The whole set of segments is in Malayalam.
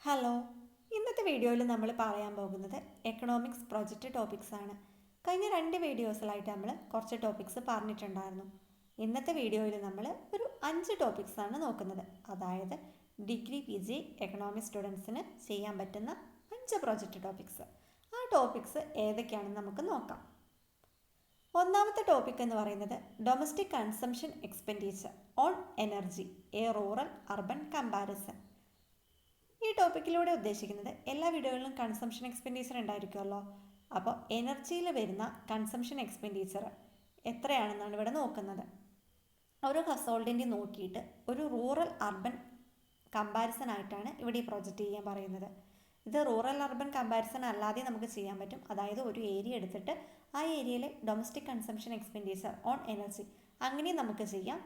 ഹലോ, ഇന്നത്തെ വീഡിയോയിൽ നമ്മൾ പറയാൻ പോകുന്നത് എക്കണോമിക്സ് പ്രൊജക്റ്റ് ടോപ്പിക്സ് ആണ്. കഴിഞ്ഞ 2 വീഡിയോസിലായിട്ട് നമ്മൾ കുറച്ച് ടോപ്പിക്സ് പറഞ്ഞിട്ടുണ്ടായിരുന്നു. ഇന്നത്തെ വീഡിയോയിൽ നമ്മൾ ഒരു 5 ടോപ്പിക്സ് ആണ് നോക്കുന്നത്. അതായത് ഡിഗ്രി PG എക്കണോമിക്സ് സ്റ്റുഡൻസിന് ചെയ്യാൻ പറ്റുന്ന 5 പ്രൊജക്റ്റ് ടോപ്പിക്സ്. ആ ടോപ്പിക്സ് ഏതൊക്കെയാണെന്ന് നമുക്ക് നോക്കാം. ഒന്നാമത്തെ ടോപ്പിക് എന്ന് പറയുന്നത് domestic consumption expenditure on energy A rural urban comparison. ഈ ടോപ്പിക്കിലൂടെ ഉദ്ദേശിക്കുന്നത് എല്ലാ വീടുകളിലും കൺസംഷൻ എക്സ്പെൻഡിച്ചർ ഉണ്ടായിരിക്കുമല്ലോ. അപ്പോൾ എനർജിയിൽ വരുന്ന കൺസംഷൻ എക്സ്പെൻഡിച്ചർ എത്രയാണെന്നാണ് ഇവിടെ നോക്കുന്നത്. ഓരോ ഹൗസ് നോക്കിയിട്ട് ഒരു റൂറൽ അർബൻ കമ്പാരിസൺ ആയിട്ടാണ് ഇവിടെ ഈ പ്രൊജക്റ്റ് ചെയ്യാൻ പറയുന്നത്. ഇത് റൂറൽ അർബൻ കമ്പാരിസൺ അല്ലാതെ നമുക്ക് ചെയ്യാൻ പറ്റും. അതായത് ഒരു ഏരിയ എടുത്തിട്ട് ആ ഏരിയയിലെ domestic consumption expenditure on energy അങ്ങനെ നമുക്ക് ചെയ്യാം.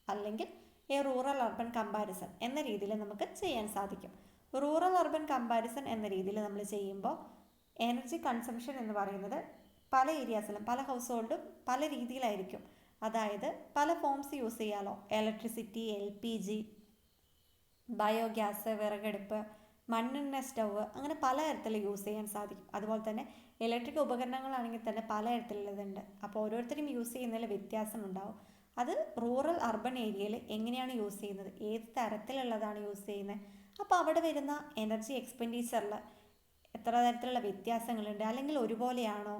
അല്ലെങ്കിൽ ഈ റൂറൽ അർബൻ കമ്പാരിസൺ എന്ന രീതിയിൽ നമുക്ക് ചെയ്യാൻ സാധിക്കും. റൂറൽ അർബൻ കമ്പാരിസൺ എന്ന രീതിയിൽ നമ്മൾ ചെയ്യുമ്പോൾ എനർജി കൺസംഷൻ എന്ന് പറയുന്നത് പല ഏരിയാസിലും പല ഹൗസ് ഹോൾഡും പല രീതിയിലായിരിക്കും. അതായത് പല ഫോംസ് യൂസ് ചെയ്യാമല്ലോ. ഇലക്ട്രിസിറ്റി, LPG, ബയോഗ്യാസ്, വിറകടുപ്പ്, മണ്ണെണ്ണ സ്റ്റവ്, അങ്ങനെ പലതരത്തിൽ യൂസ് ചെയ്യാൻ സാധിക്കും. അതുപോലെ തന്നെ ഇലക്ട്രിക് ഉപകരണങ്ങളാണെങ്കിൽ തന്നെ പലതരത്തിലുള്ളതുണ്ട്. അപ്പോൾ ഓരോരുത്തരും യൂസ് ചെയ്യുന്നതിൽ വ്യത്യാസം ഉണ്ടാവും. അത് റൂറൽ അർബൻ ഏരിയയിൽ എങ്ങനെയാണ് യൂസ് ചെയ്യുന്നത്, ഏത് തരത്തിലുള്ളതാണ് യൂസ് ചെയ്യുന്നത്, അപ്പോൾ അവിടെ വരുന്ന എനർജി എക്സ്പെൻഡിച്ചറിൽ എത്ര തരത്തിലുള്ള വ്യത്യാസങ്ങളുണ്ട്, അല്ലെങ്കിൽ ഒരുപോലെയാണോ,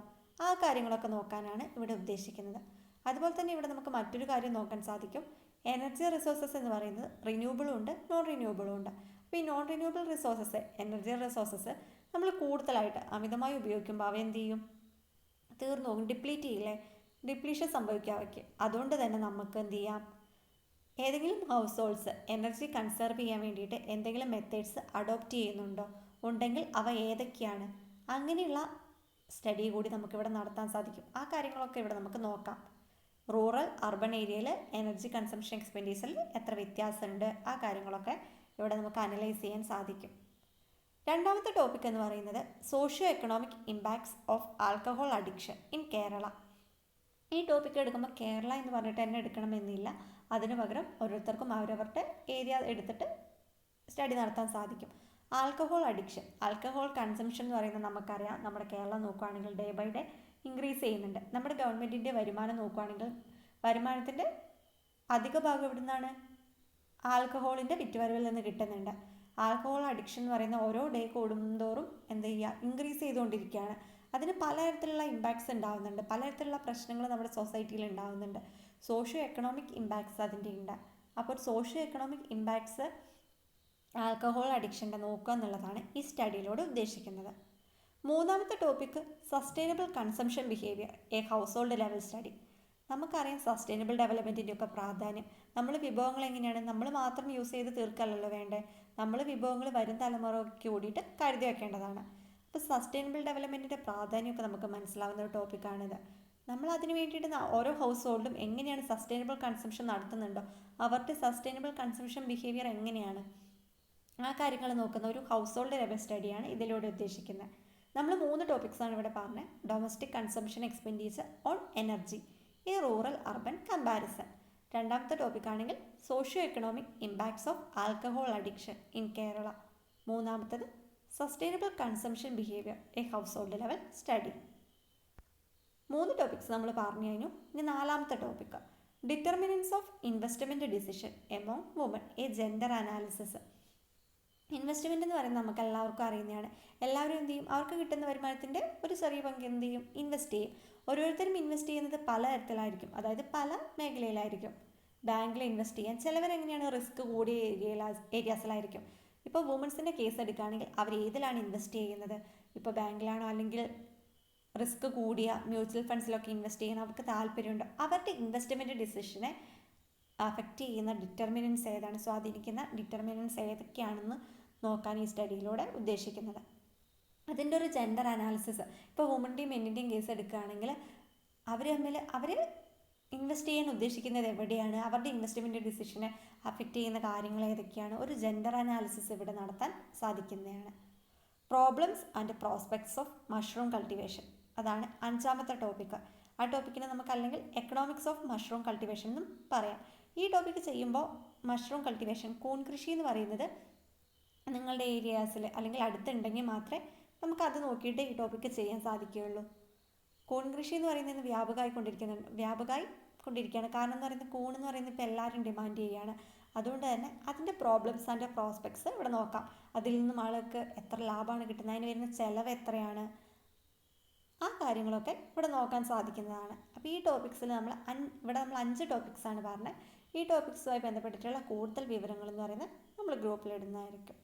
ആ കാര്യങ്ങളൊക്കെ നോക്കാനാണ് ഇവിടെ ഉദ്ദേശിക്കുന്നത്. അതുപോലെ തന്നെ ഇവിടെ നമുക്ക് മറ്റൊരു കാര്യം നോക്കാൻ സാധിക്കും. എനർജി റിസോഴ്സസ് എന്ന് പറയുന്നത് റിന്യൂവബിളും ഉണ്ട്, നോൺ റിന്യൂവബിളും ഉണ്ട്. അപ്പോൾ ഈ non renewable resources, energy resources നമ്മൾ കൂടുതലായിട്ട് അമിതമായി ഉപയോഗിക്കുമ്പോൾ അവ എന്ത് ചെയ്യും, തീർന്നു പോകും, ഡിപ്ലീറ്റ് ചെയ്യില്ലേ, ഡിപ്ലീഷൻ സംഭവിക്കുക അവയ്ക്ക്. അതുകൊണ്ട് തന്നെ നമുക്ക് എന്ത് ചെയ്യാം, ഏതെങ്കിലും ഹൗസ് ഹോൾഡ്സ് എനർജി കൺസർവ് ചെയ്യാൻ വേണ്ടിയിട്ട് എന്തെങ്കിലും മെത്തേഡ്സ് അഡോപ്റ്റ് ചെയ്യുന്നുണ്ടോ, ഉണ്ടെങ്കിൽ അവ ഏതൊക്കെയാണ്, അങ്ങനെയുള്ള സ്റ്റഡി കൂടി നമുക്കിവിടെ നടത്താൻ സാധിക്കും. ആ കാര്യങ്ങളൊക്കെ ഇവിടെ നമുക്ക് നോക്കാം. റൂറൽ അർബൻ ഏരിയയിൽ എനർജി കൺസംഷൻ എക്സ്പെൻഡിച്ചറിൽ എത്ര വ്യത്യാസമുണ്ട്, ആ കാര്യങ്ങളൊക്കെ ഇവിടെ നമുക്ക് അനലൈസ് ചെയ്യാൻ സാധിക്കും. രണ്ടാമത്തെ ടോപ്പിക് എന്ന് പറയുന്നത് socio economic impacts of alcohol addiction in Kerala. ഈ ടോപ്പിക്ക് എടുക്കുമ്പോൾ കേരള എന്ന് പറഞ്ഞിട്ട് തന്നെ എടുക്കണമെന്നില്ല. അതിന് പകരം ഓരോരുത്തർക്കും അവരവരുടെ ഏരിയ എടുത്തിട്ട് സ്റ്റഡി നടത്താൻ സാധിക്കും. ആൽക്കഹോൾ അഡിക്ഷൻ, ആൽക്കഹോൾ കൺസംഷൻ എന്ന് പറയുന്നത് നമുക്കറിയാം, നമ്മുടെ കേരളം നോക്കുകയാണെങ്കിൽ ഡേ ബൈ ഡേ ഇൻക്രീസ് ചെയ്യുന്നുണ്ട്. നമ്മുടെ ഗവൺമെൻറ്റിൻ്റെ വരുമാനം നോക്കുകയാണെങ്കിൽ വരുമാനത്തിൻ്റെ അധിക ഭാഗം എവിടെ നിന്നാണ്, ആൽക്കഹോളിൻ്റെ വിറ്റുവരവിൽ നിന്ന് കിട്ടുന്നുണ്ട്. ആൽക്കഹോൾ അഡിക്ഷൻ എന്ന് പറയുന്ന ഓരോ ഡേ കൂടുന്തോറും എന്ത് ചെയ്യുക, ഇൻക്രീസ് ചെയ്തുകൊണ്ടിരിക്കുകയാണ്. അതിന് പലതരത്തിലുള്ള ഇമ്പാക്ട്സ് ഉണ്ടാകുന്നുണ്ട്, പലതരത്തിലുള്ള പ്രശ്നങ്ങൾ നമ്മുടെ സൊസൈറ്റിയിൽ ഉണ്ടാകുന്നുണ്ട്. സോഷ്യോ എക്കണോമിക് ഇമ്പാക്ട്സ് അതിൻ്റെ ഉണ്ട്. അപ്പോൾ സോഷ്യോ എക്കണോമിക് ഇമ്പാക്ട്സ് ആൽക്കഹോൾ അഡിക്ഷൻ്റെ നോക്കുക എന്നുള്ളതാണ് ഈ സ്റ്റഡിയിലൂടെ ഉദ്ദേശിക്കുന്നത്. മൂന്നാമത്തെ topic sustainable consumption behaviour a household level study. നമുക്കറിയാം സസ്റ്റൈനബിൾ ഡെവലപ്മെൻറ്റിൻ്റെ ഒക്കെ പ്രാധാന്യം. നമ്മൾ വിഭവങ്ങൾ എങ്ങനെയാണ്, നമ്മൾ മാത്രം യൂസ് ചെയ്ത് തീർക്കല്ലല്ലോ വേണ്ടേ, നമ്മൾ വിഭവങ്ങൾ വരും തലമുറയ്ക്ക് കൂടിയിട്ട് കരുതി വെക്കേണ്ടതാണ്. അപ്പോൾ സസ്റ്റൈനബിൾ ഡെവലപ്മെൻറ്റിൻ്റെ പ്രാധാന്യമൊക്കെ നമുക്ക് മനസ്സിലാവുന്ന ഒരു ടോപ്പിക്കാണിത്. നമ്മൾ അതിന് വേണ്ടിയിട്ട് ഓരോ ഹൗസ് ഹോൾഡും എങ്ങനെയാണ് സസ്റ്റൈനബിൾ കൺസംഷൻ നടത്തുന്നുണ്ടോ, അവരുടെ സസ്റ്റൈനബിൾ കൺസംഷൻ ബിഹേവിയർ എങ്ങനെയാണ്, ആ കാര്യങ്ങൾ നോക്കുന്ന ഒരു ഹൗസ് ഹോൾഡ് ലെവൽ സ്റ്റഡിയാണ് ഇതിലൂടെ ഉദ്ദേശിക്കുന്നത്. നമ്മൾ 3 ടോപ്പിക്സാണ് ഇവിടെ പറഞ്ഞത്. Domestic consumption expenditure on energy ഈ റൂറൽ അർബൻ കമ്പാരിസൺ. രണ്ടാമത്തെ ടോപ്പിക്കാണെങ്കിൽ socio economic impacts of alcohol addiction in Kerala. മൂന്നാമത്തത് sustainable consumption behaviour a household level study. 3 topics നമ്മൾ പറഞ്ഞു കഴിഞ്ഞു. ഇനി നാലാമത്തെ topic determinants of investment decision among woman a gender analysis. Investment എന്ന് പറയുന്നത് നമുക്ക് എല്ലാവർക്കും അറിയുന്നതാണ്. എല്ലാവരും എന്ത് ചെയ്യും, അവർക്ക് കിട്ടുന്ന വരുമാനത്തിൻ്റെ ഒരു ചെറിയ പങ്ക് എന്ത് ചെയ്യും, ഇൻവെസ്റ്റ് ചെയ്യും. ഓരോരുത്തരും ഇൻവെസ്റ്റ് ചെയ്യുന്നത് പല തരത്തിലായിരിക്കും, അതായത് പല മേഖലയിലായിരിക്കും. ബാങ്കിൽ ഇൻവെസ്റ്റ് ചെയ്യാൻ ചിലവരെങ്ങനെയാണ് റിസ്ക് കൂടിയ ഏരിയാസിലായിരിക്കും. ഇപ്പോൾ വുമൻസിൻ്റെ കേസ് എടുക്കുകയാണെങ്കിൽ അവർ ഏതിലാണ് ഇൻവെസ്റ്റ് ചെയ്യുന്നത്, ഇപ്പോൾ ബാങ്കിലാണോ അല്ലെങ്കിൽ റിസ്ക് കൂടിയ മ്യൂച്വൽ ഫണ്ട്സിലൊക്കെ ഇൻവെസ്റ്റ് ചെയ്യാൻ അവർക്ക് താല്പര്യമുണ്ട്. അവരുടെ ഇൻവെസ്റ്റ്മെൻറ്റ് ഡിസിഷനെ അഫക്റ്റ് ചെയ്യുന്ന ഡിറ്റർമിനൻസ് ഏതാണ്, സ്വാധീനിക്കുന്ന ഡിറ്റർമിനൻസ് ഏതൊക്കെയാണെന്ന് നോക്കാൻ ഈ സ്റ്റഡിയിലൂടെ ഉദ്ദേശിക്കുന്നത്. അതിൻ്റെ ഒരു ജെൻഡർ അനാലിസിസ്, ഇപ്പോൾ വുമൻ്റെയും മെന്നിൻ്റെയും കേസ് എടുക്കുകയാണെങ്കിൽ അവർ ഇൻവെസ്റ്റ് ചെയ്യാൻ ഉദ്ദേശിക്കുന്നത് എവിടെയാണ്, അവരുടെ ഇൻവെസ്റ്റ്മെൻറ്റ് ഡിസിഷനെ അഫക്റ്റ് ചെയ്യുന്ന കാര്യങ്ങൾ ഏതൊക്കെയാണ്, ഒരു ജെൻഡർ അനാലിസിസ് ഇവിടെ നടത്താൻ സാധിക്കുന്നതാണ്. Problems and prospects of mushroom cultivation, അതാണ് 5ാമത്തെ ടോപ്പിക്ക്. ആ ടോപ്പിക്കിനെ നമുക്ക് അല്ലെങ്കിൽ എക്കണോമിക്സ് ഓഫ് മഷ്റൂം കൾട്ടിവേഷൻ എന്നും പറയാം. ഈ ടോപ്പിക്ക് ചെയ്യുമ്പോൾ മഷ്റൂം കൾട്ടിവേഷൻ, കൂൺ കൃഷി എന്ന് പറയുന്നത് നിങ്ങൾ നിങ്ങളുടെ ഏരിയാസിൽ അല്ലെങ്കിൽ അടുത്തുണ്ടെങ്കിൽ മാത്രമേ നമുക്കത് നോക്കിയിട്ട് ഈ ടോപ്പിക്ക് ചെയ്യാൻ സാധിക്കുകയുള്ളൂ. കൂൺ കൃഷി എന്ന് പറയുന്നത് വ്യാപകമായി കൊണ്ടിരിക്കുകയാണ്. കാരണം എന്ന് പറയുന്നത് കൂൺ എന്ന് പറയുന്നത് ഇപ്പോൾ എല്ലാവരും ഡിമാൻഡ് ചെയ്യുകയാണ്. അതുകൊണ്ട് തന്നെ അതിൻ്റെ പ്രോബ്ലംസ് ആൻഡ് പ്രോസ്പെക്ട്സ് ഇവിടെ നോക്കാം. അതിൽ നിന്നും ആൾക്ക് എത്ര ലാഭമാണ് കിട്ടുന്നത്, അതിന് വരുന്ന ചിലവ് എത്രയാണ്, ആ കാര്യങ്ങളൊക്കെ ഇവിടെ നോക്കാൻ സാധിക്കുന്നതാണ്. അപ്പോൾ ഈ ടോപ്പിക്സിൽ ഇവിടെ നമ്മൾ 5 ടോപ്പിക്സാണ് പറഞ്ഞത്. ഈ ടോപ്പിക്സുമായി ബന്ധപ്പെട്ടിട്ടുള്ള കൂടുതൽ വിവരങ്ങൾ എന്ന് പറയുന്നത് നമ്മൾ ഗ്രൂപ്പിൽ ഇടുന്നതായിരിക്കും.